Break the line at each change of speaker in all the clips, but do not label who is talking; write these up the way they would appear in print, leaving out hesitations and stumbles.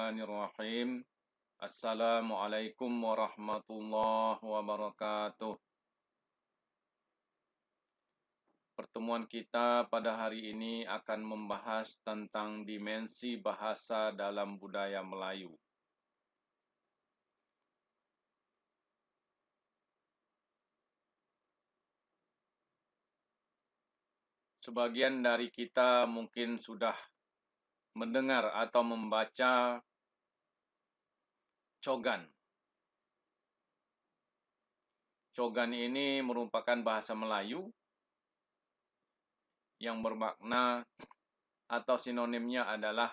Bismillahirrahmanirrahim. Assalamualaikum warahmatullahi wabarakatuh. Pertemuan kita pada hari ini akan membahas tentang dimensi bahasa dalam budaya Melayu. Sebagian dari kita mungkin sudah mendengar atau membaca Cogan. Cogan ini merupakan bahasa Melayu yang bermakna atau sinonimnya adalah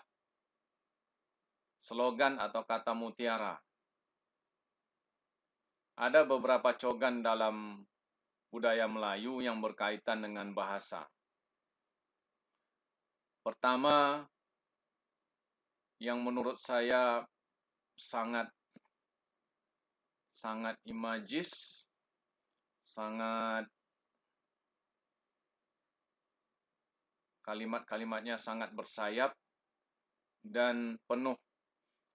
slogan atau kata mutiara. Ada beberapa cogan dalam budaya Melayu yang berkaitan dengan bahasa. Pertama, yang menurut saya sangat imagis, kalimat-kalimatnya sangat bersayap dan penuh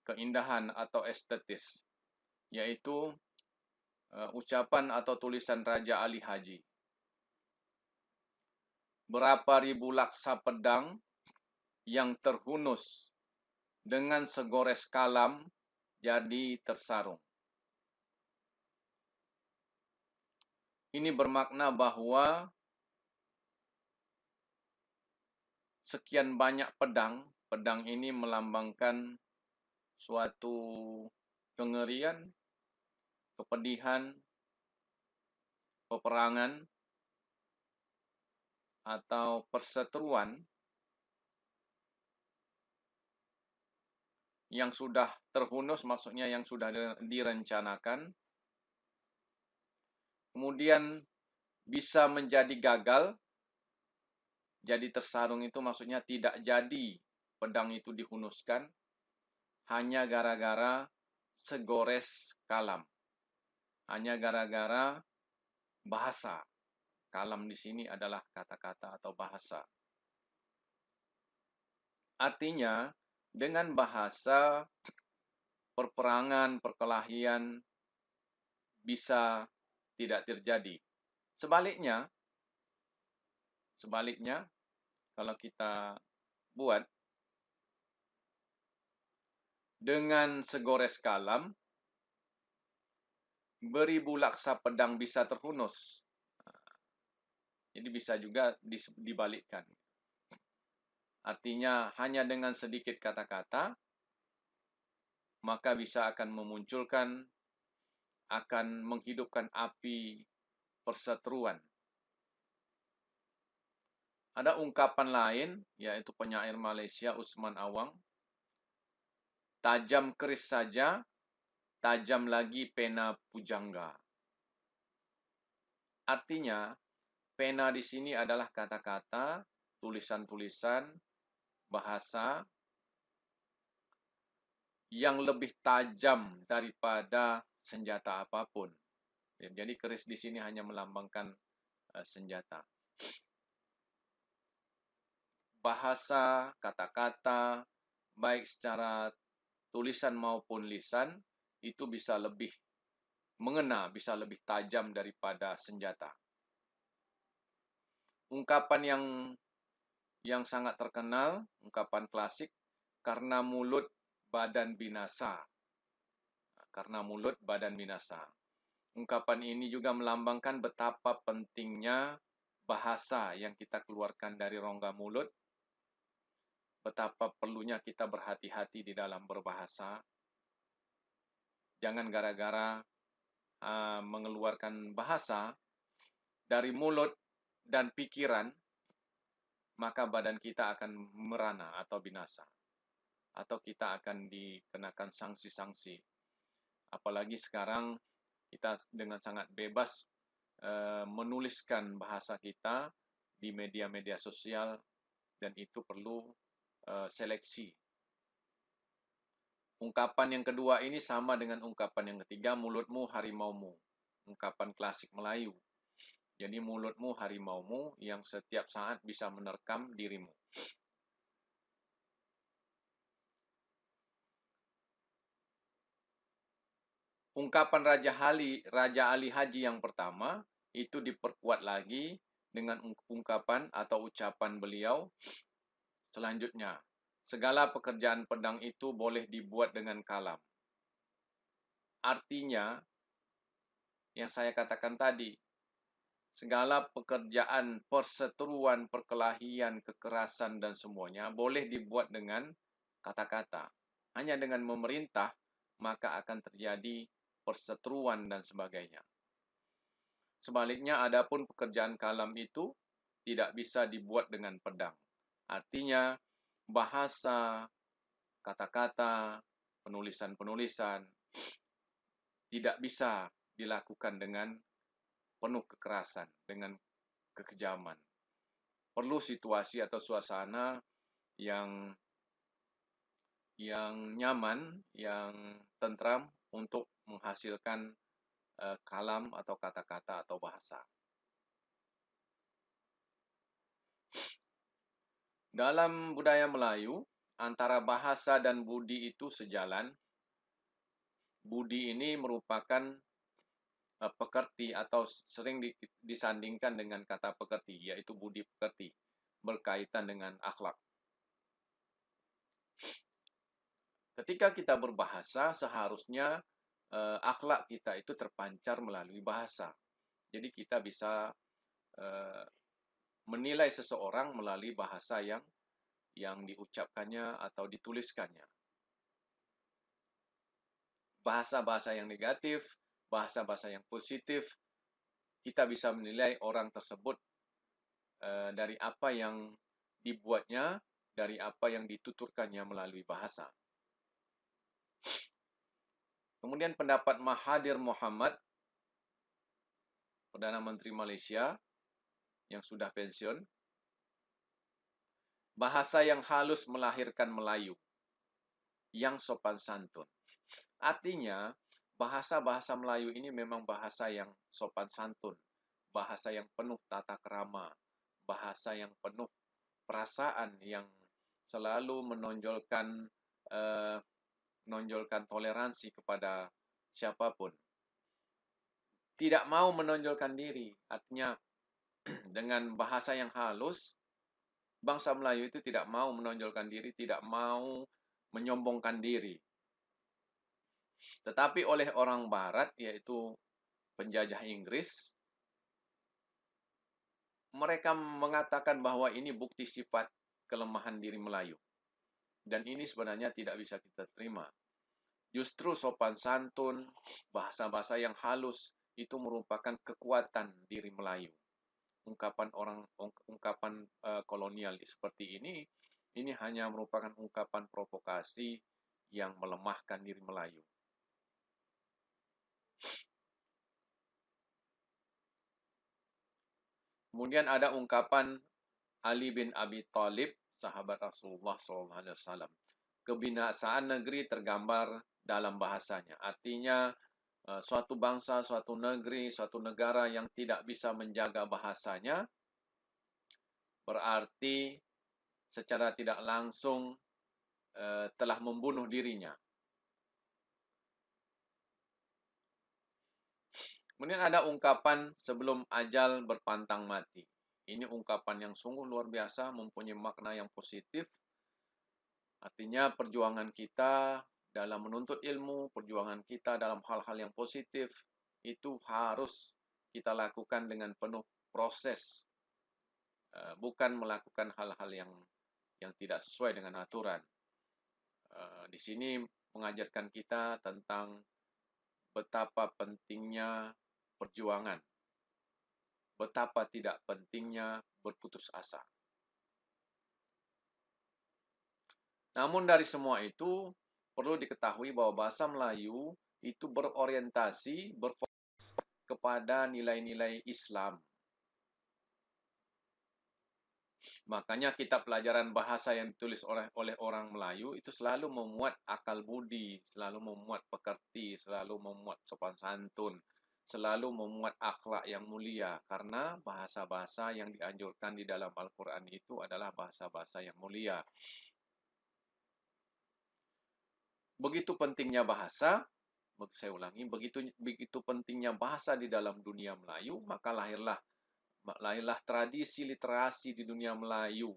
keindahan atau estetis, yaitu ucapan atau tulisan Raja Ali Haji. Berapa ribu laksa pedang yang terhunus dengan segores kalam jadi tersarung. Ini bermakna bahwa sekian banyak pedang ini melambangkan suatu kengerian, kepedihan, peperangan, atau perseteruan yang sudah terhunus, maksudnya yang sudah direncanakan, kemudian bisa menjadi gagal. Jadi tersarung itu maksudnya tidak jadi pedang itu dihunuskan, hanya gara-gara segores kalam. Hanya gara-gara bahasa. Kalam di sini adalah kata-kata atau bahasa. Artinya, dengan bahasa, perperangan, perkelahian bisa tidak terjadi. Sebaliknya, kalau kita buat dengan segores kalam, beribu laksa pedang bisa terhunus. Jadi bisa juga dibalikkan. Artinya hanya dengan sedikit kata-kata, maka bisa akan menghidupkan api perseteruan. Ada ungkapan lain, yaitu penyair Malaysia Usman Awang, tajam keris saja, tajam lagi pena pujangga. Artinya, pena di sini adalah kata-kata, tulisan-tulisan, bahasa yang lebih tajam daripada senjata apapun. Jadi keris di sini hanya melambangkan senjata. Bahasa, kata-kata, baik secara tulisan maupun lisan, itu bisa lebih mengena, bisa lebih tajam daripada senjata. Ungkapan yang sangat terkenal, ungkapan klasik, karena mulut badan binasa. Karena mulut badan binasa. Ungkapan ini juga melambangkan betapa pentingnya bahasa yang kita keluarkan dari rongga mulut, betapa perlunya kita berhati-hati di dalam berbahasa. Jangan gara-gara mengeluarkan bahasa dari mulut dan pikiran, maka badan kita akan merana atau binasa. Atau kita akan dikenakan sanksi-sanksi. Apalagi sekarang kita dengan sangat bebas menuliskan bahasa kita di media-media sosial, dan itu perlu seleksi. Ungkapan yang kedua ini sama dengan ungkapan yang ketiga, mulutmu harimaumu. Ungkapan klasik Melayu. Jadi mulutmu harimaumu yang setiap saat bisa menerkam dirimu. ungkapan Raja Ali Haji yang pertama itu diperkuat lagi dengan ungkapan atau ucapan beliau selanjutnya. Segala pekerjaan pedang itu boleh dibuat dengan kalam. Artinya, yang saya katakan tadi, segala pekerjaan, perseteruan, perkelahian, kekerasan, dan semuanya boleh dibuat dengan kata-kata. Hanya dengan memerintah, maka akan terjadi perseteruan dan sebagainya. Sebaliknya, adapun pekerjaan kalam itu tidak bisa dibuat dengan pedang. Artinya, bahasa, kata-kata, penulisan-penulisan tidak bisa dilakukan dengan penuh kekerasan, dengan kekejaman. Perlu situasi atau suasana yang nyaman, yang tentram untuk menghasilkan kalam atau kata-kata atau bahasa. Dalam budaya Melayu, antara bahasa dan budi itu sejalan. Budi ini merupakan pekerti atau sering disandingkan dengan kata pekerti, yaitu budi pekerti, berkaitan dengan akhlak. Ketika kita berbahasa, seharusnya akhlak kita itu terpancar melalui bahasa. Jadi kita bisa menilai seseorang melalui bahasa yang diucapkannya atau dituliskannya. Bahasa-bahasa yang negatif, bahasa-bahasa yang positif, kita bisa menilai orang tersebut dari apa yang dibuatnya, dari apa yang dituturkannya melalui bahasa. Kemudian pendapat Mahathir Mohamad, Perdana Menteri Malaysia yang sudah pensiun, bahasa yang halus melahirkan Melayu yang sopan santun. Artinya, bahasa-bahasa Melayu ini memang bahasa yang sopan santun, bahasa yang penuh tata krama, bahasa yang penuh perasaan, yang selalu menonjolkan toleransi kepada siapapun. Tidak mau menonjolkan diri, artinya dengan bahasa yang halus, bangsa Melayu itu tidak mau menonjolkan diri, tidak mau menyombongkan diri. Tetapi oleh orang Barat, yaitu penjajah Inggris, mereka mengatakan bahwa ini bukti sifat kelemahan diri Melayu. Dan ini sebenarnya tidak bisa kita terima. Justru sopan santun, bahasa-bahasa yang halus, itu merupakan kekuatan diri Melayu. Ungkapan kolonial seperti ini hanya merupakan ungkapan provokasi yang melemahkan diri Melayu. Kemudian ada ungkapan Ali bin Abi Thalib, sahabat Rasulullah SAW. Kebinasaan negeri tergambar dalam bahasanya. Artinya, suatu bangsa, suatu negeri, suatu negara yang tidak bisa menjaga bahasanya, berarti secara tidak langsung telah membunuh dirinya. Kemudian ada ungkapan sebelum ajal berpantang mati. Ini ungkapan yang sungguh luar biasa, mempunyai makna yang positif. Artinya perjuangan kita dalam menuntut ilmu, perjuangan kita dalam hal-hal yang positif, itu harus kita lakukan dengan penuh proses. Bukan melakukan hal-hal yang tidak sesuai dengan aturan. Di sini mengajarkan kita tentang betapa pentingnya perjuangan, betapa tidak pentingnya berputus asa. Namun dari semua itu, perlu diketahui bahwa bahasa Melayu itu berorientasi, berfokus kepada nilai-nilai Islam. Makanya kitab pelajaran bahasa yang ditulis oleh orang Melayu itu selalu memuat akal budi, selalu memuat pekerti, selalu memuat sopan santun, selalu memuat akhlak yang mulia. Karena bahasa-bahasa yang dianjurkan di dalam Al-Quran itu adalah bahasa-bahasa yang mulia. Begitu pentingnya bahasa, Saya ulangi, begitu pentingnya bahasa di dalam dunia Melayu, maka lahirlah tradisi literasi di dunia Melayu.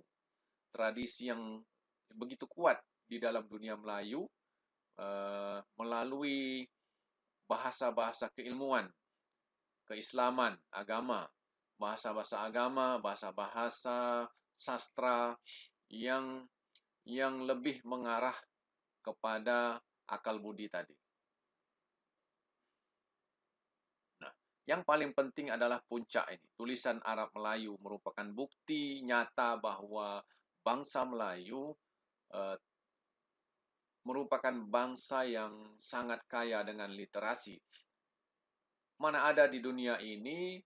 Tradisi yang begitu kuat di dalam dunia Melayu melalui bahasa-bahasa keilmuan, keislaman, agama, bahasa-bahasa agama, bahasa-bahasa sastra yang lebih mengarah kepada akal budi tadi. Nah, yang paling penting adalah puncak ini. Tulisan Arab Melayu merupakan bukti nyata bahwa bangsa Melayu merupakan bangsa yang sangat kaya dengan literasi. Mana ada di dunia ini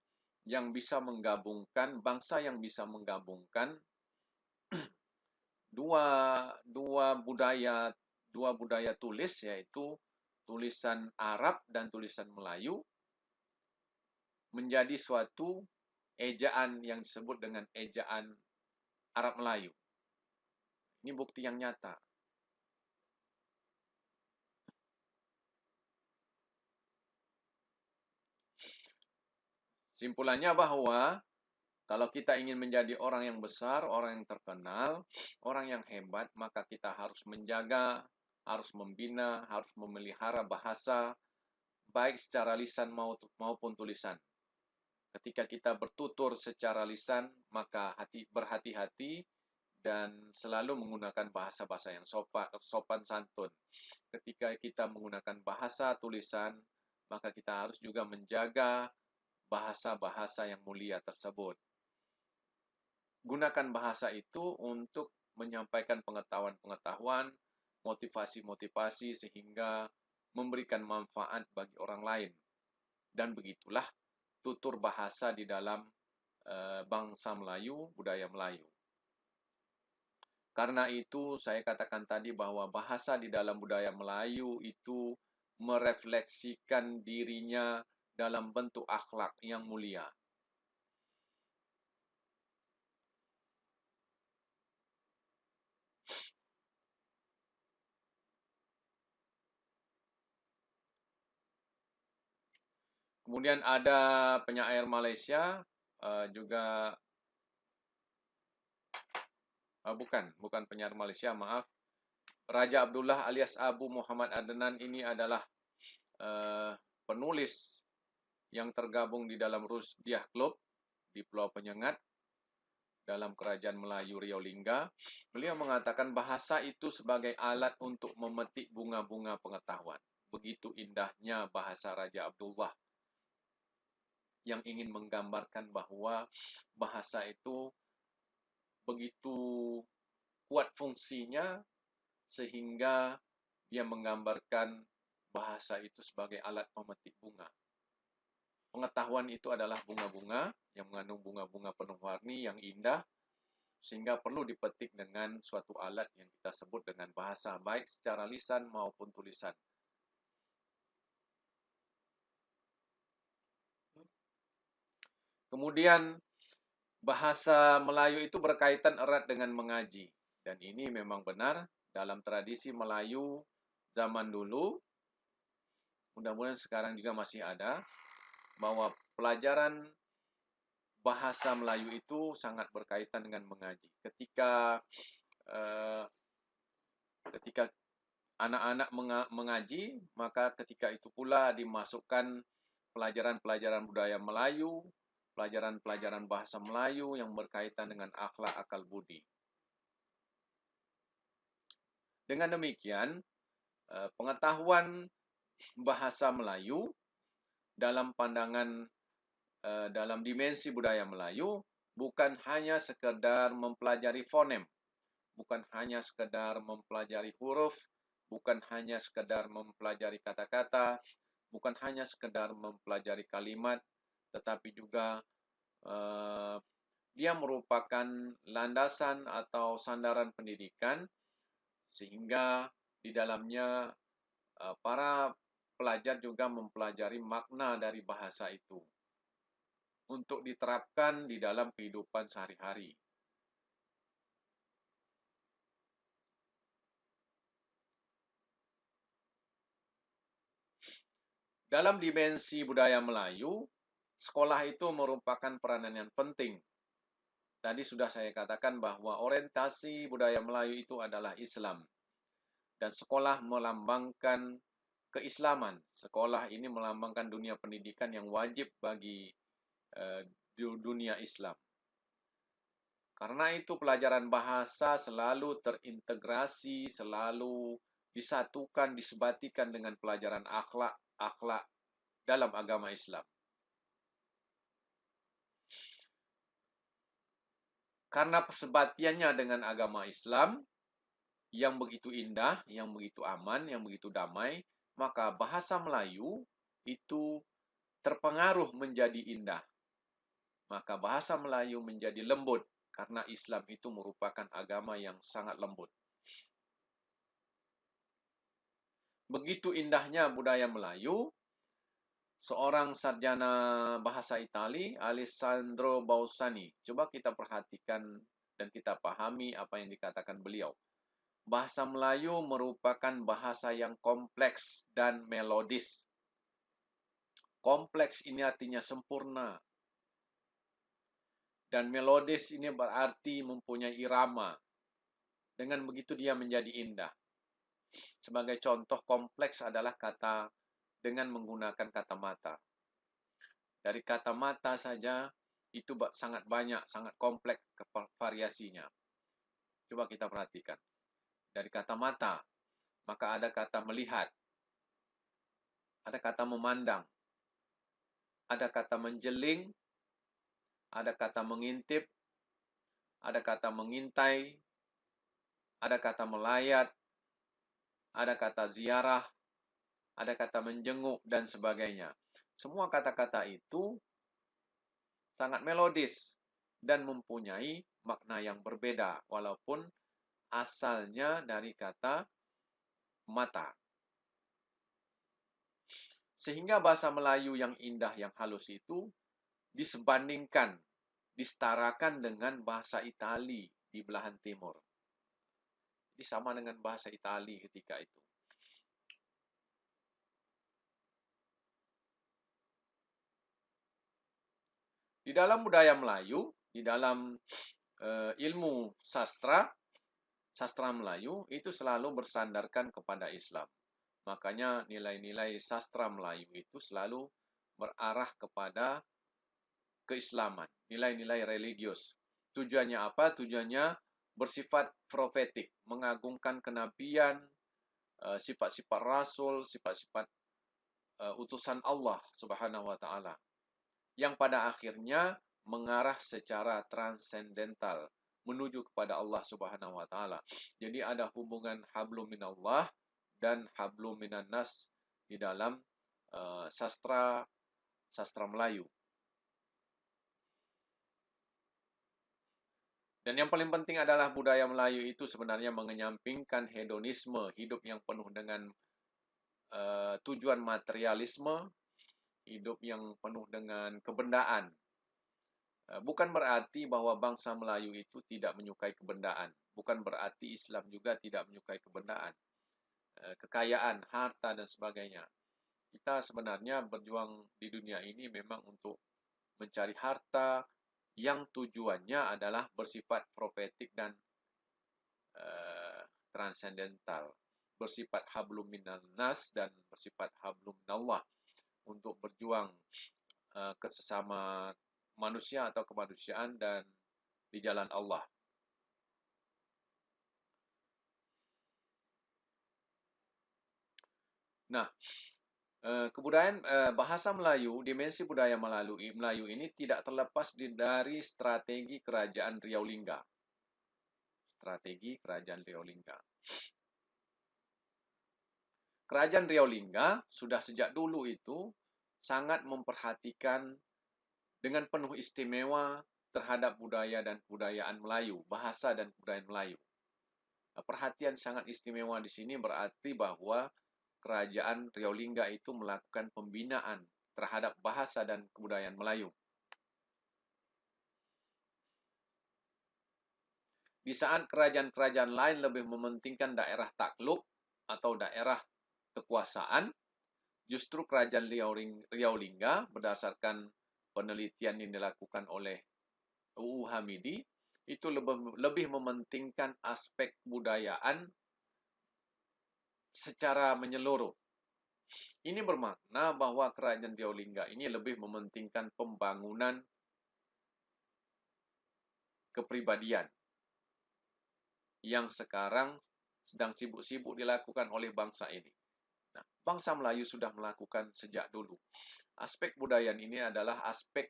yang bisa menggabungkan, bangsa yang bisa menggabungkan dua budaya tulis, yaitu tulisan Arab dan tulisan Melayu, menjadi suatu ejaan yang disebut dengan ejaan Arab Melayu. Ini bukti yang nyata. Simpulannya bahwa kalau kita ingin menjadi orang yang besar, orang yang terkenal, orang yang hebat, maka kita harus menjaga, harus membina, harus memelihara bahasa, baik secara lisan maupun tulisan. Ketika kita bertutur secara lisan, maka berhati-hati dan selalu menggunakan bahasa-bahasa yang sopan santun. Ketika kita menggunakan bahasa tulisan, maka kita harus juga menjaga bahasa-bahasa yang mulia tersebut. Gunakan bahasa itu untuk menyampaikan pengetahuan-pengetahuan, motivasi-motivasi sehingga memberikan manfaat bagi orang lain. Dan begitulah tutur bahasa di dalam bangsa Melayu, budaya Melayu. Karena itu saya katakan tadi bahwa bahasa di dalam budaya Melayu itu merefleksikan dirinya dalam bentuk akhlak yang mulia. Kemudian ada penyair Malaysia juga bukan penyair Malaysia, maaf. Raja Abdullah alias Abu Muhammad Adnan ini adalah penulis yang tergabung di dalam Rusdiah Club di Pulau Penyengat dalam Kerajaan Melayu Riau Lingga. Beliau mengatakan bahasa itu sebagai alat untuk memetik bunga-bunga pengetahuan. Begitu indahnya bahasa Raja Abdullah yang ingin menggambarkan bahwa bahasa itu begitu kuat fungsinya sehingga dia menggambarkan bahasa itu sebagai alat memetik bunga. Pengetahuan itu adalah bunga-bunga yang mengandung bunga-bunga penuh warni yang indah, sehingga perlu dipetik dengan suatu alat yang kita sebut dengan bahasa, baik secara lisan maupun tulisan. Kemudian bahasa Melayu itu berkaitan erat dengan mengaji. Dan ini memang benar dalam tradisi Melayu zaman dulu, mudah-mudahan sekarang juga masih ada, bahwa pelajaran bahasa Melayu itu sangat berkaitan dengan mengaji. Ketika anak-anak mengaji, maka ketika itu pula dimasukkan pelajaran-pelajaran budaya Melayu, pelajaran-pelajaran bahasa Melayu yang berkaitan dengan akhlak akal budi. Dengan demikian, pengetahuan bahasa Melayu dalam pandangan dalam dimensi budaya Melayu bukan hanya sekedar mempelajari fonem, bukan hanya sekedar mempelajari huruf, bukan hanya sekedar mempelajari kata-kata, bukan hanya sekedar mempelajari kalimat, tetapi juga dia merupakan landasan atau sandaran pendidikan sehingga di dalamnya para pelajar juga mempelajari makna dari bahasa itu untuk diterapkan di dalam kehidupan sehari-hari. Dalam dimensi budaya Melayu, sekolah itu merupakan peranan yang penting. Tadi sudah saya katakan bahwa orientasi budaya Melayu itu adalah Islam. Dan sekolah melambangkan keislaman. Sekolah ini melambangkan dunia pendidikan yang wajib bagi dunia Islam. Karena itu pelajaran bahasa selalu terintegrasi, selalu disatukan, disebatikan dengan pelajaran akhlak dalam agama Islam. Karena persebatiannya dengan agama Islam yang begitu indah, yang begitu aman, yang begitu damai, maka bahasa Melayu itu terpengaruh menjadi indah. Maka bahasa Melayu menjadi lembut karena Islam itu merupakan agama yang sangat lembut. Begitu indahnya budaya Melayu, seorang sarjana bahasa Itali, Alessandro Bausani. Coba kita perhatikan dan kita pahami apa yang dikatakan beliau. Bahasa Melayu merupakan bahasa yang kompleks dan melodis. Kompleks ini artinya sempurna. Dan melodis ini berarti mempunyai irama. Dengan begitu dia menjadi indah. Sebagai contoh, kompleks adalah kata dengan menggunakan kata mata. Dari kata mata saja itu sangat banyak, sangat kompleks variasinya. Coba kita perhatikan. Dari kata mata, maka ada kata melihat, ada kata memandang, ada kata menjeling, ada kata mengintip, ada kata mengintai, ada kata melayat, ada kata ziarah, ada kata menjenguk, dan sebagainya. Semua kata-kata itu sangat melodis dan mempunyai makna yang berbeda, walaupun asalnya dari kata mata. Sehingga bahasa Melayu yang indah, yang halus itu disebandingkan, disetarakan dengan bahasa Itali di belahan timur. Jadi sama dengan bahasa Itali ketika itu. Di dalam budaya Melayu, di dalam ilmu sastra Melayu itu selalu bersandarkan kepada Islam. Makanya nilai-nilai sastra Melayu itu selalu berarah kepada keislaman, nilai-nilai religius. Tujuannya apa? Tujuannya bersifat profetik, mengagungkan kenabian, sifat-sifat rasul, sifat-sifat utusan Allah Subhanahu wa taala. Yang pada akhirnya mengarah secara transendental menuju kepada Allah Subhanahu wa taala. Jadi ada hubungan hablum minallah dan hablum minannas di dalam sastra Melayu. Dan yang paling penting adalah budaya Melayu itu sebenarnya mengenyampingkan hedonisme, hidup yang penuh dengan tujuan materialisme, hidup yang penuh dengan kebendaan. Bukan berarti bahwa bangsa Melayu itu tidak menyukai kebendaan. Bukan berarti Islam juga tidak menyukai kebendaan. Kekayaan, harta, dan sebagainya. Kita sebenarnya berjuang di dunia ini memang untuk mencari harta yang tujuannya adalah bersifat profetik dan transendental. Bersifat hablum minannas dan bersifat hablum minallah. Untuk berjuang ke sesama manusia atau kemanusiaan dan di jalan Allah. Nah, kebudayaan bahasa Melayu, dimensi budaya Melayu ini tidak terlepas dari strategi kerajaan Riau Lingga. Strategi kerajaan Riau Lingga. Kerajaan Riau Lingga sudah sejak dulu itu sangat memperhatikan dengan penuh istimewa terhadap budaya dan kebudayaan Melayu, bahasa dan kebudayaan Melayu. Perhatian sangat istimewa di sini berarti bahwa Kerajaan Riau Lingga itu melakukan pembinaan terhadap bahasa dan kebudayaan Melayu. Di saat kerajaan-kerajaan lain lebih mementingkan daerah takluk atau daerah kekuasaan, justru kerajaan Riau Lingga berdasarkan penelitian yang dilakukan oleh UU Hamidi itu lebih mementingkan aspek budayaan secara menyeluruh. Ini bermakna bahwa kerajaan Riau Lingga ini lebih mementingkan pembangunan kepribadian yang sekarang sedang sibuk-sibuk dilakukan oleh bangsa ini. Nah, bangsa Melayu sudah melakukan sejak dulu. Aspek budayaan ini adalah aspek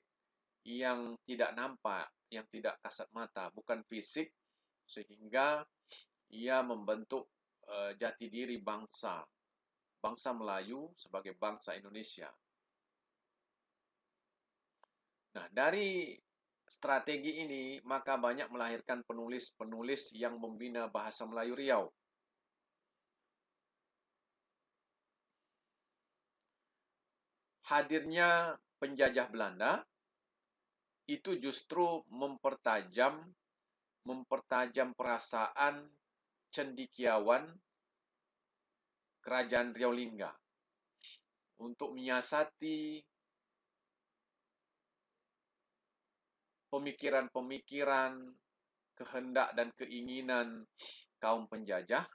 yang tidak nampak, yang tidak kasat mata, bukan fisik, sehingga ia membentuk jati diri bangsa Melayu sebagai bangsa Indonesia. Nah, dari strategi ini, maka banyak melahirkan penulis-penulis yang membina bahasa Melayu Riau. Hadirnya penjajah Belanda itu justru mempertajam perasaan cendekiawan kerajaan Riau Lingga untuk menyiasati pemikiran-pemikiran, kehendak dan keinginan kaum penjajah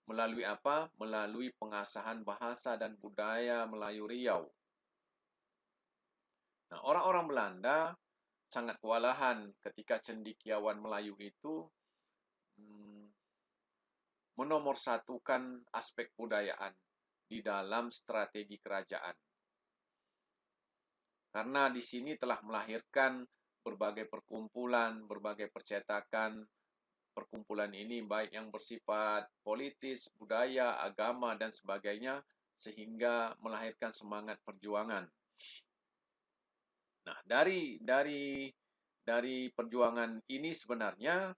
melalui apa? Melalui pengasahan bahasa dan budaya Melayu Riau. Nah, orang-orang Belanda sangat kewalahan ketika cendekiawan Melayu itu menomorsatukan aspek budayaan di dalam strategi kerajaan. Karena di sini telah melahirkan berbagai perkumpulan, berbagai percetakan. Perkumpulan ini baik yang bersifat politis, budaya, agama, dan sebagainya, sehingga melahirkan semangat perjuangan. Nah, dari perjuangan ini sebenarnya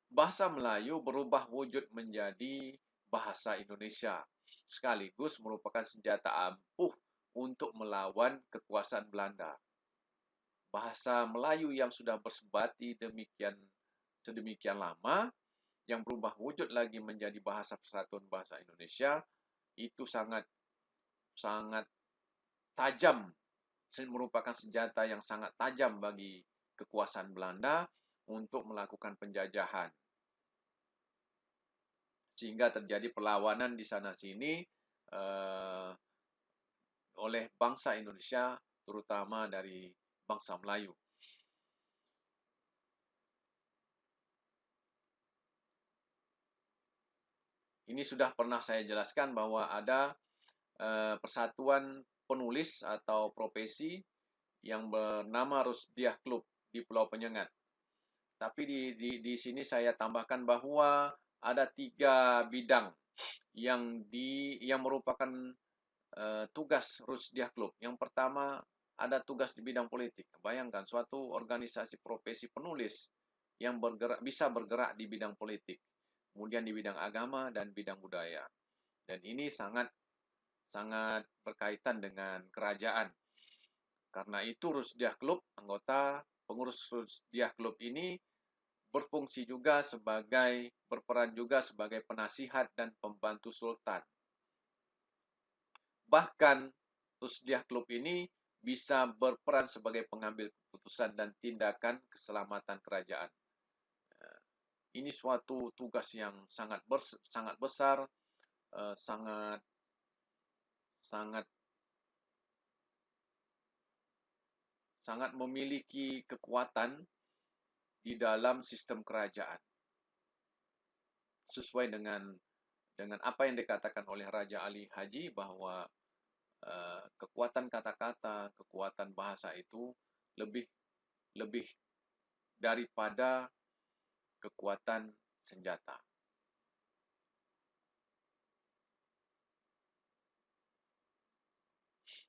bahasa Melayu berubah wujud menjadi bahasa Indonesia, sekaligus merupakan senjata ampuh untuk melawan kekuasaan Belanda. Bahasa Melayu yang sudah bersebati sedemikian lama, yang berubah wujud lagi menjadi bahasa persatuan bahasa Indonesia, itu sangat tajam, merupakan senjata yang sangat tajam bagi kekuasaan Belanda untuk melakukan penjajahan. Sehingga terjadi perlawanan di sana-sini oleh bangsa Indonesia, terutama dari bangsa Melayu. Ini sudah pernah saya jelaskan bahwa ada persatuan penulis atau profesi yang bernama Rusdiah Club di Pulau Penyengat. Tapi di sini saya tambahkan bahwa ada 3 bidang yang merupakan tugas Rusdiah Club. Yang pertama, ada tugas di bidang politik. Bayangkan suatu organisasi profesi penulis yang bisa bergerak di bidang politik, kemudian di bidang agama dan bidang budaya. Dan ini sangat berkaitan dengan kerajaan. Karena itu Rusdiah Club, pengurus Rusdiah Club ini berperan juga sebagai penasihat dan pembantu sultan. Bahkan Rusdiah Club ini bisa berperan sebagai pengambil keputusan dan tindakan keselamatan kerajaan. Ini suatu tugas yang sangat besar, sangat memiliki kekuatan di dalam sistem kerajaan. Sesuai dengan apa yang dikatakan oleh Raja Ali Haji bahwa kekuatan kata-kata, kekuatan bahasa itu lebih daripada kekuatan senjata.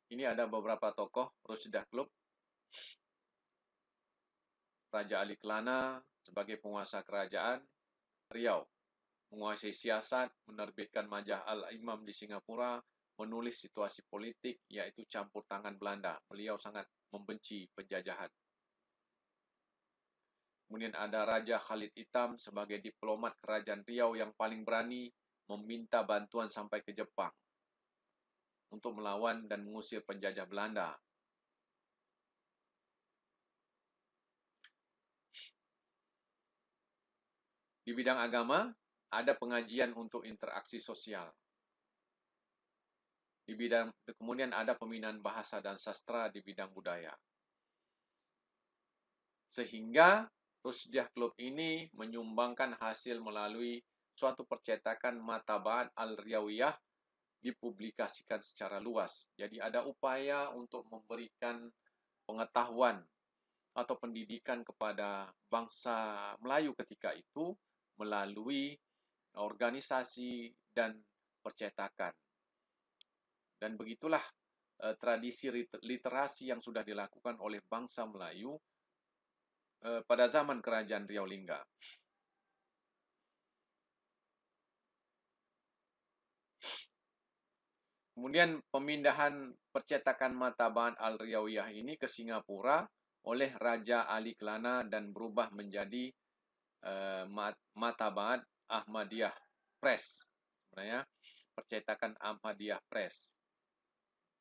Ini ada beberapa tokoh Rusdiah Club. Raja Ali Kelana sebagai penguasa kerajaan Riau, menguasai siasat, menerbitkan majalah Al-Imam di Singapura, menulis situasi politik, yaitu campur tangan Belanda. Beliau sangat membenci penjajahan. Kemudian ada Raja Khalid Hitam sebagai diplomat kerajaan Riau yang paling berani meminta bantuan sampai ke Jepang. untuk melawan dan mengusir penjajah Belanda. Di bidang agama, ada pengajian untuk interaksi sosial. Kemudian ada pembinaan bahasa dan sastra di bidang budaya. Sehingga Rusdiah Club ini menyumbangkan hasil melalui suatu percetakan Matabaat Al-Riyawiyah dipublikasikan secara luas. Jadi ada upaya untuk memberikan pengetahuan atau pendidikan kepada bangsa Melayu ketika itu melalui organisasi dan percetakan. Dan begitulah tradisi literasi yang sudah dilakukan oleh bangsa Melayu pada zaman Kerajaan Riau Lingga. Kemudian pemindahan percetakan Matabaat Al-Riyawiyah ini ke Singapura oleh Raja Ali Kelana dan berubah menjadi Matabaat Ahmadiyah Press. Sebenarnya percetakan Ahmadiyah Press.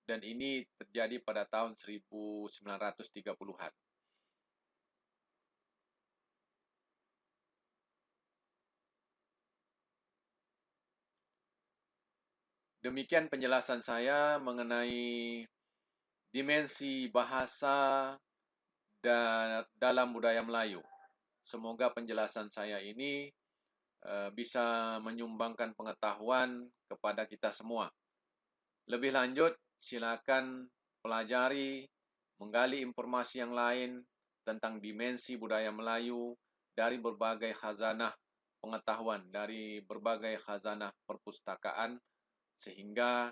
Dan ini terjadi pada tahun 1930-an. Demikian penjelasan saya mengenai dimensi bahasa dalam budaya Melayu. Semoga penjelasan saya ini bisa menyumbangkan pengetahuan kepada kita semua. Lebih lanjut, silakan pelajari, menggali informasi yang lain tentang dimensi budaya Melayu dari berbagai khazanah pengetahuan, dari berbagai khazanah perpustakaan, sehingga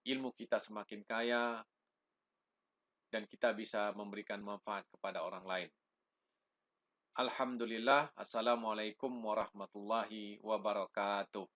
ilmu kita semakin kaya dan kita bisa memberikan manfaat kepada orang lain. Alhamdulillah, Assalamualaikum warahmatullahi wabarakatuh.